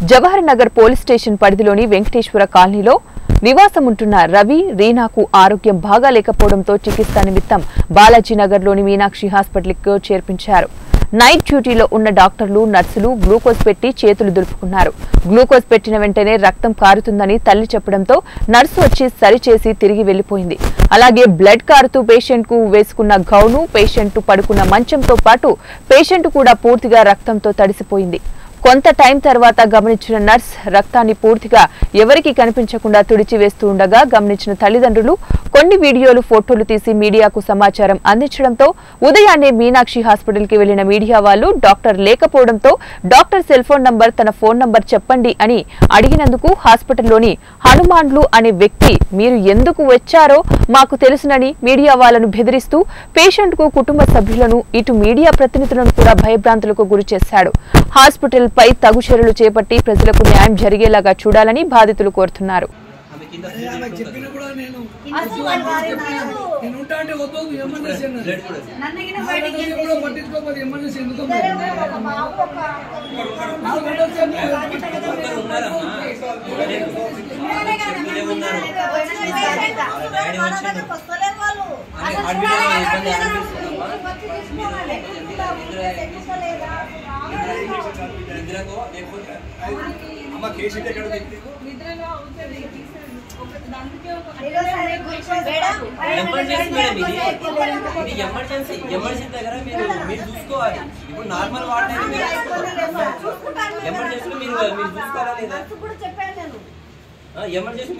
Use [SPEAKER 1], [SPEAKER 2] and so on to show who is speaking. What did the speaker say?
[SPEAKER 1] Jawahar Nagar police station పరిధిలోని వెంకటేశ్వర కాలనీలో నివాసముంటున్న రవి రీనాకు ఆరోగ్యం బాగాలేకపోవడంతో చికిత్స నిమిత్తం బాలాజీనగర్లోని మీనాక్షి హాస్పిటల్కు చేర్పించారు. నైట్ డ్యూటీలో ఉన్న డాక్టర్లు నర్సులు గ్లూకోజ్ పెట్టి చేతులు దులుపుకున్నారు. గ్లూకోజ్ పెట్టిన వెంటనే రక్తం కారుతుందని తల్లి చెప్పడంతో నర్సు వచ్చి సరిచేసి తిరిగి వెళ్లిపోయింది. అలాగే బ్లడ్ కారుతూ పేషెంట్ కు వేసుకున్న గౌను, పేషెంట్ పడుకున్న మంచంతో పాటు పేషెంట్ కూడా పూర్తిగా రక్తంతో తడిసిపోయింది. కొంత టైం తర్వాత గమనించిన నర్స్ రక్తాన్ని పూర్తిగా ఎవరికీ కనిపించకుండా తుడిచివేస్తూ ఉండగా గమనించిన తల్లిదండ్రులు కొన్ని వీడియోలు, ఫోటోలు తీసి మీడియాకు సమాచారం అందించడంతో ఉదయాన్నే మీనాక్షి హాస్పిటల్ కి వెళ్లిన మీడియా వాళ్ళు డాక్టర్ లేకపోవడంతో డాక్టర్ సెల్ ఫోన్ నంబర్, తన ఫోన్ నంబర్ చెప్పండి అని అడిగినందుకు హాస్పిటల్లోని హనుమాన్లు అనే వ్యక్తి మీరు ఎందుకు వచ్చారో మాకు తెలుసునని మీడియా వాళ్ళను బెదిరిస్తూ పేషెంట్ కు కుటుంబ సభ్యులను ఇటు మీడియా ప్రతినిధులను కూడా భయభ్రాంతులకు గురి చేశాడు. హాస్పిటల్ పై తగు చర్యలు చేపట్టి ప్రజలకు న్యాయం జరిగేలాగా చూడాలని బాధితులు కోరుతున్నారు.
[SPEAKER 2] ఎమర్జెన్సీ దగ్గర మీరు చూసుకోవాలి. ఇప్పుడు నార్మల్ వార్డ్ ఎమర్జెన్సీ మీరు చూసుకోవాలా లేదా? ఎమర్జెన్సీ